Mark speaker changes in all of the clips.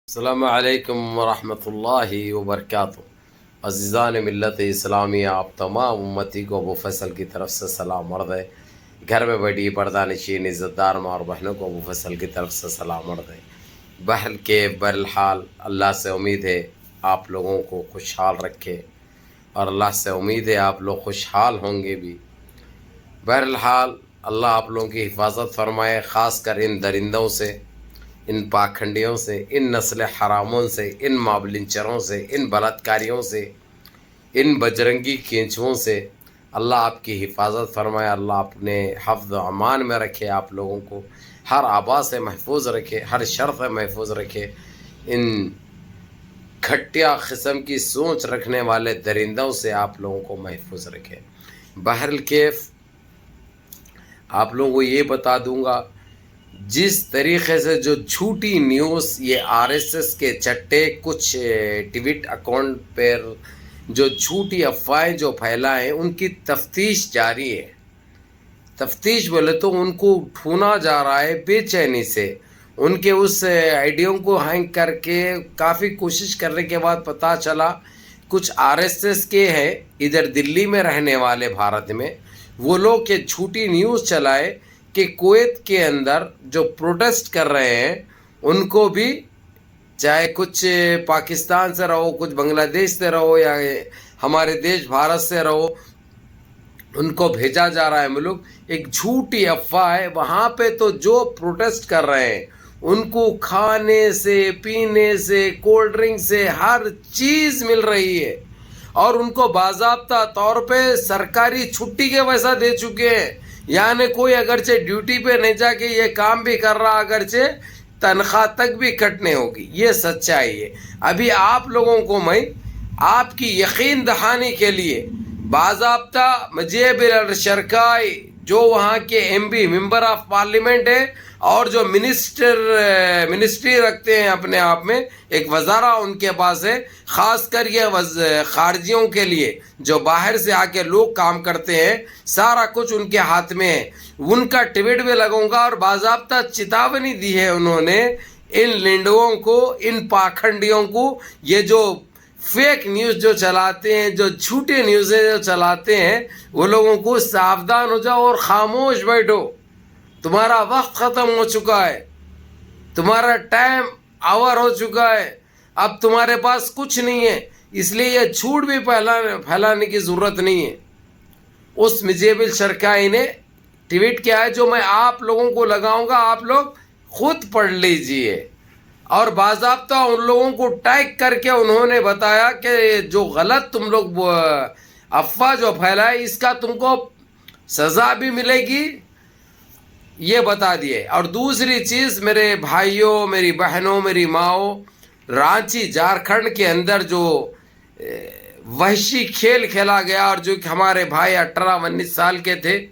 Speaker 1: السلام علیکم ورحمۃ اللہ وبرکاتہ۔ عزیزان ملت اسلامیہ، آپ تمام امتی کو ابو فیصل کی طرف سے سلام عرض ہے۔ گھر میں بیٹھی پردہ نشین عزت دار ماں اور بہنوں کو ابو فیصل کی طرف سے سلام عرض ہے۔ بہرحال اللہ سے امید ہے آپ لوگوں کو خوشحال رکھے، اور اللہ سے امید ہے آپ لوگ خوشحال ہوں گے بھی۔ بہرحال اللہ آپ لوگوں کی حفاظت فرمائے، خاص کر ان درندوں سے، ان پاکھنڈیوں سے، ان نسل حراموں سے، ان مابلنچروں سے، ان بلاತ್ಕಾریوں سے، ان بجرنگی کینچوؤں سے اللہ آپ کی حفاظت فرمائے۔ اللہ اپنے حفظ و امان میں رکھے، آپ لوگوں کو ہر آبا سے محفوظ رکھے، ہر شر سے محفوظ رکھے۔ ان گھٹیا قسم کی سوچ رکھنے والے درندوں سے آپ لوگوں کو محفوظ رکھے۔ بہرکیف آپ لوگوں کو یہ بتا دوں گا، جس طریقے سے جو جھوٹی نیوز یہ RSS کے چٹے کچھ ٹویٹ اکاؤنٹ پر جو جھوٹی افواہیں جو پھیلائیں، ان کی تفتیش جاری ہے۔ تفتیش بولے تو ان کو ڈھونڈا جا رہا ہے بے چینی سے۔ ان کے اس آئیڈیوں کو ہینگ کر کے کافی کوشش کرنے کے بعد پتہ چلا کچھ RSS کے ہیں ادھر دلی میں رہنے والے بھارت میں، وہ لوگ کہ جھوٹی نیوز چلائے کہ کویت کے اندر جو پروٹیسٹ کر رہے ہیں ان کو بھی، چاہے کچھ پاکستان سے رہو، کچھ بنگلہ دیش سے رہو، یا ہمارے دیش بھارت سے رہو، ان کو بھیجا جا رہا ہے ملک۔ ایک جھوٹی افواہ ہے۔ وہاں پہ تو جو پروٹیسٹ کر رہے ہیں ان کو کھانے سے، پینے سے، کولڈ ڈرنک سے ہر چیز مل رہی ہے، اور ان کو باضابطہ طور پہ سرکاری چھٹی کے ویسا دے چکے ہیں۔ یعنی کوئی اگرچہ ڈیوٹی پہ نہیں جا کے یہ کام بھی کر رہا، اگرچہ تنخواہ تک بھی کٹنے ہوگی۔ یہ سچائی ہے۔ ابھی آپ لوگوں کو میں آپ کی یقین دہانی کے لیے باضابطہ مجیب الشرکائی جو وہاں کے MP ممبر آف پارلیمنٹ ہے، اور جو منسٹری رکھتے ہیں اپنے آپ میں، ایک وزارہ ان کے پاس ہے، خاص کر یہ خارجیوں کے لیے جو باہر سے آ کے لوگ کام کرتے ہیں، سارا کچھ ان کے ہاتھ میں ہے۔ ان کا ٹویٹ بھی لگاؤں گا، اور باضابطہ چیتاونی دی ہے انہوں نے ان لنڈووں کو، ان پاکھنڈیوں کو، یہ جو فیک نیوز جو چلاتے ہیں، جو جھوٹے نیوزیں جو چلاتے ہیں، وہ لوگوں کو ساودھان ہو جاؤ اور خاموش بیٹھو۔ تمہارا وقت ختم ہو چکا ہے، تمہارا ٹائم آور ہو چکا ہے، اب تمہارے پاس کچھ نہیں ہے۔ اس لیے یہ جھوٹ بھی پھیلانے کی ضرورت نہیں ہے۔ اس مجیب الشرکائی نے ٹویٹ کیا ہے جو میں آپ لوگوں کو لگاؤں گا، آپ لوگ خود پڑھ لیجئے۔ اور باضابطہ ان لوگوں کو ٹیگ کر کے انہوں نے بتایا کہ جو غلط تم لوگ افواہ جو پھیلائے، اس کا تم کو سزا بھی ملے گی، یہ بتا دیے۔ اور دوسری چیز، میرے بھائیوں، میری بہنوں، میری ماؤں، رانچی جھارکھنڈ کے اندر جو وحشی کھیل کھیلا گیا، اور جو کہ ہمارے بھائی 18-19 سال کے تھے،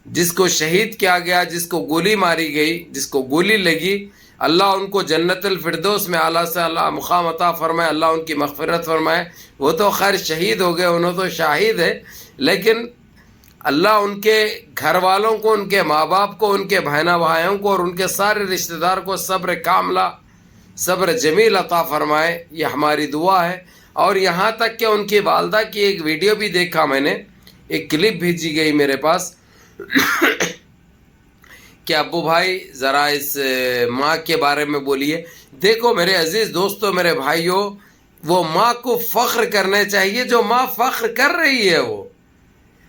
Speaker 1: جس کو شہید کیا گیا، جس کو گولی ماری گئی، جس کو گولی لگی، اللہ ان کو جنت الفردوس میں اعلیٰ سے اللہ مقام عطا فرمائے، اللہ ان کی مغفرت فرمائے۔ وہ تو خیر شہید ہو گئے، انہوں تو شاہد ہے، لیکن اللہ ان کے گھر والوں کو، ان کے ماں باپ کو، ان کے بہنوں بھائیوں کو، اور ان کے سارے رشتہ دار کو صبر کاملہ، صبر جمیل عطا فرمائے، یہ ہماری دعا ہے۔ اور یہاں تک کہ ان کی والدہ کی ایک ویڈیو بھی دیکھا میں نے، ایک کلپ بھیجی گئی میرے پاس کہ ابو بھائی ذرا اس ماں کے بارے میں بولیے۔ دیکھو میرے عزیز دوستو، میرے بھائیوں، وہ ماں کو فخر کرنے چاہیے جو ماں فخر کر رہی ہے۔ وہ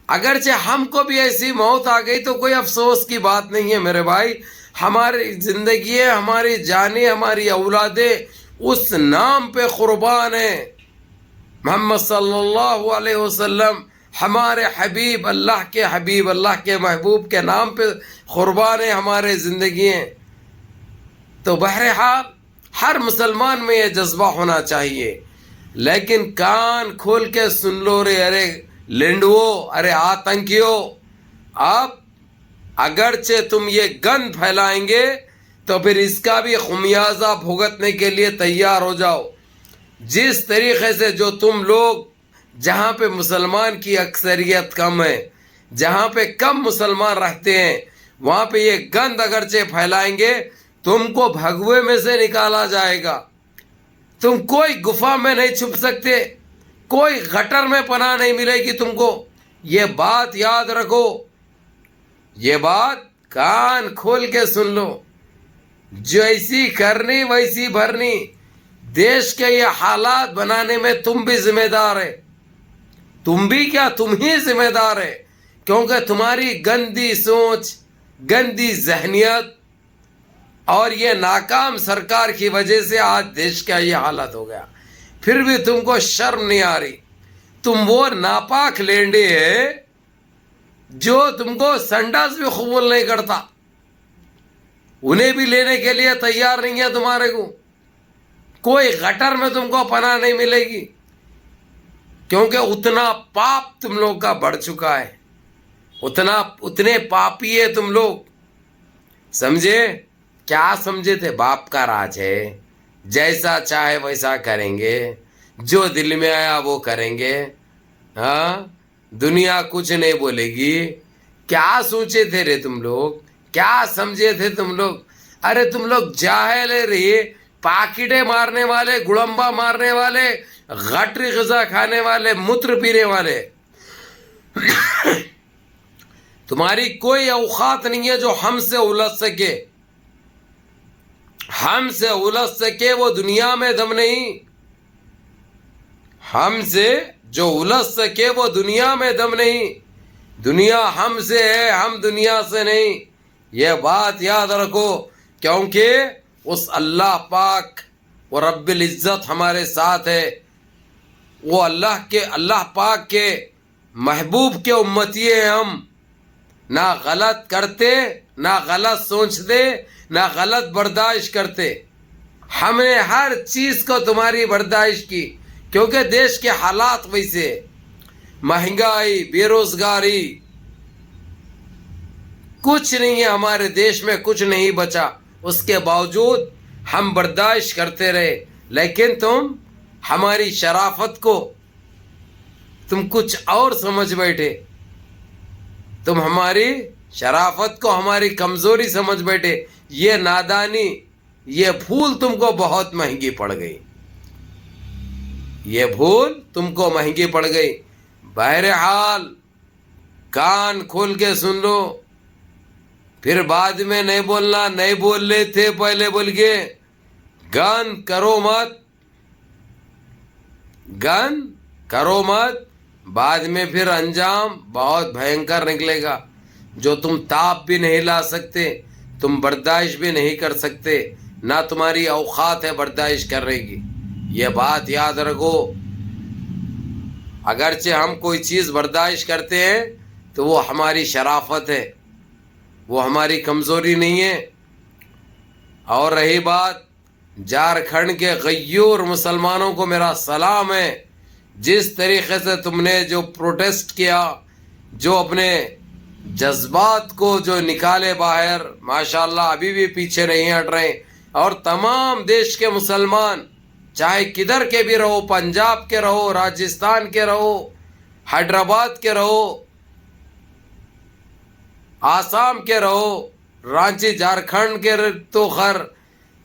Speaker 1: اگرچہ ہم کو بھی ایسی موت آ گئی تو کوئی افسوس کی بات نہیں ہے میرے بھائی، ہماری زندگی ہے، ہماری جانیں، ہماری اولادیں اس نام پہ قربان ہیں۔ محمد صلی اللہ علیہ وسلم ہمارے حبیب، اللہ کے حبیب، اللہ کے محبوب کے نام پہ قربان ہیں ہمارے زندگیاں۔ تو بہرحال ہر مسلمان میں یہ جذبہ ہونا چاہیے، لیکن کان کھول کے سن لو رے، ارے لنڈو، ارے آتنکیوں، اب اگرچہ تم یہ گند پھیلائیں گے تو پھر اس کا بھی خمیازہ بھگتنے کے لیے تیار ہو جاؤ۔ جس طریقے سے جو تم لوگ، جہاں پہ مسلمان کی اکثریت کم ہے، جہاں پہ کم مسلمان رہتے ہیں، وہاں پہ یہ گند اگرچہ پھیلائیں گے تم کو بھگوے میں سے نکالا جائے گا. تم کوئی گفا میں نہیں چھپ سکتے, کوئی گٹر میں پناہ نہیں ملے گی تم کو. یہ بات یاد رکھو, یہ بات کان کھول کے سن لو. جیسی کرنی ویسی بھرنی. دیش کے یہ حالات بنانے میں تم بھی ذمہ دار ہے. تم بھی کیا, تم ہی ذمہ دار ہے, کیونکہ تمہاری گندی سوچ, گندی ذہنیت اور یہ ناکام سرکار کی وجہ سے آج دیش کا یہ حالت ہو گیا. پھر بھی تم کو شرم نہیں آ رہی. تم وہ ناپاک لینڈے ہے جو تم کو سنڈاس بھی قبول نہیں کرتا, انہیں بھی لینے کے لیے تیار نہیں ہے تمہارے کو. کوئی گٹر میں تم کو پناہ نہیں ملے گی, کیونکہ اتنا پاپ تم لوگ کا بڑھ چکا ہے, اتنے پاپی ہے تم لوگ. سمجھے؟ کیا سمجھے تھے باپ کا راج ہے, جیسا چاہے ویسا کریں گے, جو دل میں آیا وہ کریں گے. ہاں, دنیا کچھ نہیں بولے گی. کیا سوچے تھے رے تم لوگ, کیا سمجھے تھے تم لوگ؟ ارے تم لوگ جاہل رہے, پاکٹیں مارنے والے, گڑمبا مارنے والے, غٹری غذا کھانے والے, متر پینے والے. تمہاری کوئی اوقات نہیں ہے جو ہم سے الجھ سکے. ہم سے الجھ سکے وہ دنیا میں دم نہیں. ہم سے جو الجھ سکے وہ دنیا میں دم نہیں. دنیا ہم سے ہے, ہم دنیا سے نہیں. یہ بات یاد رکھو, کیونکہ اس اللہ پاک وہ رب العزت ہمارے ساتھ ہے. وہ اللہ پاک کے محبوب کے امتی ہیں ہم. نہ غلط کرتے, نہ غلط سوچتے, نہ غلط برداشت کرتے. ہم نے ہر چیز کو تمہاری برداشت کی, کیونکہ دیش کے حالات ویسے, مہنگائی, بے روزگاری, کچھ نہیں ہے ہمارے دیش میں, کچھ نہیں بچا. اس کے باوجود ہم برداشت کرتے رہے. لیکن تم ہماری شرافت کو تم کچھ اور سمجھ بیٹھے. تم ہماری شرافت کو ہماری کمزوری سمجھ بیٹھے. یہ نادانی, یہ بھول تم کو بہت مہنگی پڑ گئی. یہ بھول تم کو مہنگی پڑ گئی. بہرحال کان کھول کے سن لو, پھر بعد میں نہیں بولنا. نہیں بول رہے تھے پہلے بول کے. گند کرو مت, گند کرو مت, بعد میں پھر انجام بہت بھینکر نکلے گا, جو تم تاپ بھی نہیں لا سکتے, تم برداشت بھی نہیں کر سکتے, نہ تمہاری اوقات ہے برداشت کرنے کی. یہ بات یاد رکھو. اگرچہ ہم کوئی چیز برداشت کرتے ہیں تو وہ ہماری شرافت ہے, وہ ہماری کمزوری نہیں ہے. اور رہی بات جھارکھنڈ کے غیور مسلمانوں کو میرا سلام ہے. جس طریقے سے تم نے جو پروٹیسٹ کیا, جو اپنے جذبات کو جو نکالے باہر, ماشاءاللہ ابھی بھی پیچھے نہیں ہٹ رہے. اور تمام دیش کے مسلمان, چاہے کدھر کے بھی رہو, پنجاب کے رہو, راجستھان کے رہو, حیدرآباد کے رہو, آسام کے رہو, رانچی جھارکھنڈ کے, تو خیر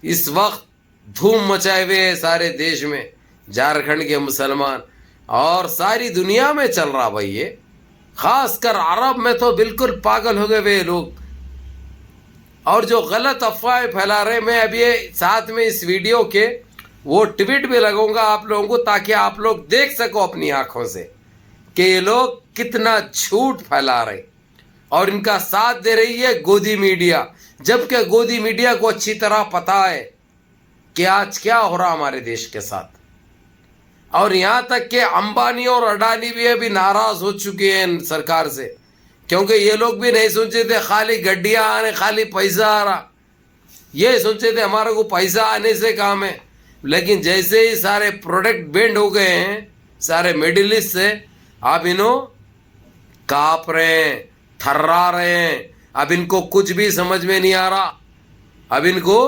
Speaker 1: اس وقت دھوم مچائے ہوئے ہے سارے دیش میں جھارکھنڈ کے مسلمان, اور ساری دنیا میں چل رہا بھائی. یہ خاص کر عرب میں تو بالکل پاگل ہو گئے وہ لوگ, اور جو غلط افواہیں پھیلا رہے. میں ابھی ساتھ میں اس ویڈیو کے وہ ٹویٹ بھی لگاؤں گا آپ لوگوں کو, تاکہ آپ لوگ دیکھ سکو اپنی آنکھوں سے کہ یہ لوگ کتنا جھوٹ پھیلا رہے. اور ان کا ساتھ دے رہی ہے گودی میڈیا, جبکہ گودی میڈیا کو اچھی طرح پتا ہے کہ آج کیا ہو رہا ہمارے دیش کے ساتھ. اور یہاں تک کہ امبانی اور اڈانی بھی ابھی ناراض ہو چکے ہیں سرکار سے, کیونکہ یہ لوگ بھی نہیں سوچے تھے خالی گڈیاں آنے, خالی پیسہ آ رہا, یہ سوچے تھے ہمارے کو پیسہ آنے سے کام ہے. لیکن جیسے ہی سارے پروڈکٹ بینڈ ہو گئے ہیں سارے مڈل ایسٹ سے, اب انہوں کاپ رہے ہیں, تھرا رہے ہیں. اب ان کو کچھ بھی سمجھ میں نہیں آ رہا, اب ان کو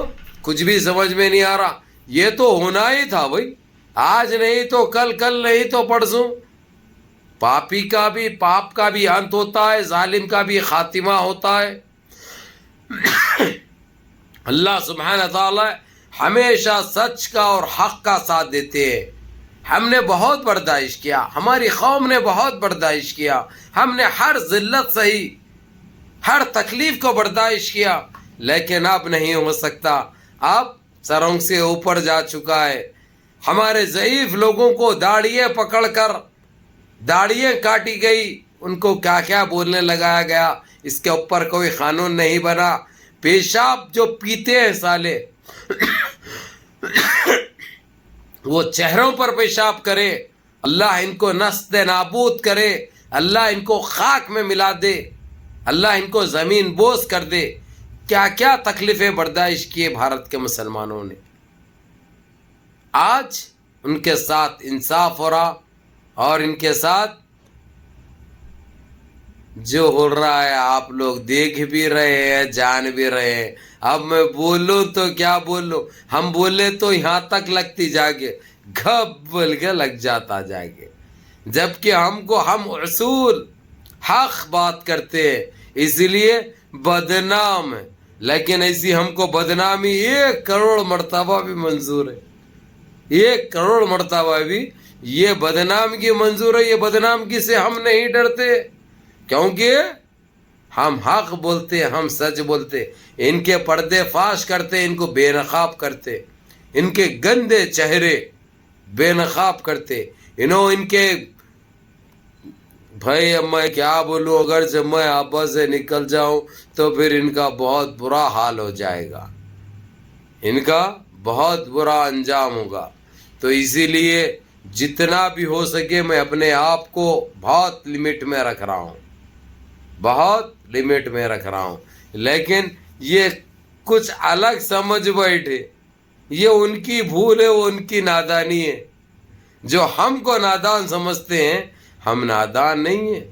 Speaker 1: کچھ بھی سمجھ میں نہیں آ رہا. یہ تو ہونا ہی تھا بھائی, آج نہیں تو کل, کل نہیں تو پرسوں. پاپی کا بھی, پاپ کا بھی انت ہوتا ہے, ظالم کا بھی خاتمہ ہوتا ہے. اللہ سبحانہ تعالیٰ ہمیشہ سچ کا اور حق کا ساتھ دیتے ہیں. ہم نے بہت برداشت کیا, ہماری قوم نے بہت برداشت کیا, ہم نے ہر ذلت سہی, ہر تکلیف کو برداشت کیا, لیکن اب نہیں ہو سکتا. اب سروں سے اوپر جا چکا ہے. ہمارے ضعیف لوگوں کو داڑھیاں پکڑ کر داڑھیاں کاٹی گئی, ان کو کیا کیا بولنے لگایا گیا, اس کے اوپر کوئی قانون نہیں بنا. پیشاب جو پیتے ہیں سالے وہ چہروں پر پیشاب کرے, اللہ ان کو نست نابود کرے, اللہ ان کو خاک میں ملا دے, اللہ ان کو زمین بوس کر دے. کیا کیا تکلیفیں برداشت کیے بھارت کے مسلمانوں نے. آج ان کے ساتھ انصاف ہو رہا, اور ان کے ساتھ جو ہو رہا ہے آپ لوگ دیکھ بھی رہے ہیں, جان بھی رہے ہیں. اب میں بولوں تو کیا بولوں, ہم بولے تو یہاں تک لگتی جاگے, گھب بول کے لگ جاتا جاگے, جبکہ ہم اصول حق بات کرتے ہیں, اس لیے بدنام ہے. لیکن ایسی ہم کو بدنامی 1 کروڑ مرتبہ بھی منظور ہے, 1 کروڑ مرتبہ بھی یہ بدنامگی منظور ہے. یہ بدنامگی سے ہم نہیں ڈرتے, کیونکہ ہم حق بولتے, ہم سچ بولتے. ان کے پردے فاش کرتے, ان کو بے نقاب کرتے, ان کے گندے چہرے بے نقاب کرتے. ان کے بھائی اب میں کیا بولوں, اگر سے میں آپا سے نکل جاؤں تو پھر ان کا بہت برا حال ہو جائے گا, ان کا بہت برا انجام ہوگا. تو اسی لیے جتنا بھی ہو سکے میں اپنے آپ کو بہت لمٹ میں رکھ رہا ہوں, بہت لمٹ میں رکھ رہا ہوں. لیکن یہ کچھ الگ سمجھ بیٹھے, یہ ان کی بھول ہے, وہ ان کی نادانی ہے. جو ہم کو نادان سمجھتے ہیں, ہم نادان نہیں ہیں.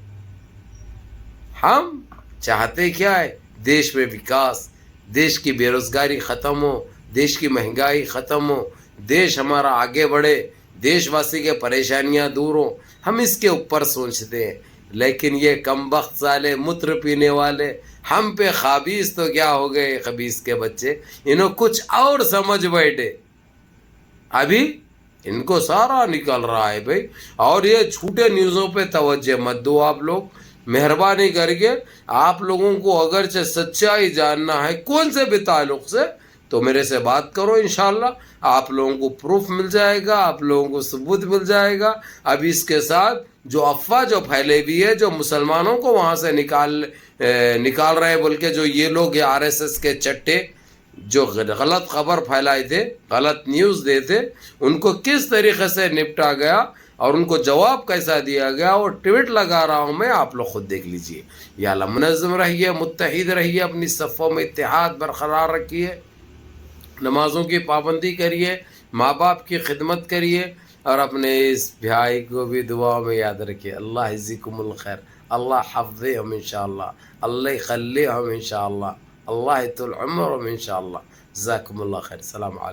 Speaker 1: ہم چاہتے کیا ہے, دیش میں وکاس, دیش کی بے روزگاری ختم ہو, دیش کی مہنگائی ختم ہو, دیش ہمارا آگے بڑھے, دیش واسی کے پریشانیاں دور ہوں. ہم اس کے اوپر سوچتے ہیں. لیکن یہ کم بخت سالے متر پینے والے ہم پہ خبیث تو کیا ہو گئے, خبیث کے بچے, انہوں کچھ اور سمجھ بیٹھے. ابھی ان کو سارا نکل رہا ہے بھائی. اور یہ جھوٹے نیوزوں پہ توجہ مت دو آپ لوگ, مہربانی کر کے. آپ لوگوں کو اگرچہ سچائی جاننا ہے کون سے بھی تعلق سے, تو میرے سے بات کرو, انشاءاللہ آپ لوگوں کو پروف مل جائے گا, آپ لوگوں کو ثبوت مل جائے گا. اب اس کے ساتھ جو افواہ جو پھیلے بھی ہے, جو مسلمانوں کو وہاں سے نکال رہے بول کے, جو یہ لوگ RSS کے چٹے جو غلط خبر پھیلائے تھے, غلط نیوز دیتے, ان کو کس طریقے سے نپٹا گیا اور ان کو جواب کیسا دیا گیا, اور ٹویٹ لگا رہا ہوں میں, آپ لوگ خود دیکھ لیجئے. یا اللہ منظم رہیے, متحد رہیے, اپنی صفوں میں اتحاد برقرار رکھیے, نمازوں کی پابندی کریے, ماں باپ کی خدمت کریے, اور اپنے اس بھائی کو بھی دعا میں یاد رکھیے. اللہ یجزیکم الخیر, اللہ حفظہم انشاءاللہ, اللہ یخلیہم انشاءاللہ, اللہ طول عمرہم انشاءاللہ. جزاکم اللہ خیر. السلام علیکم.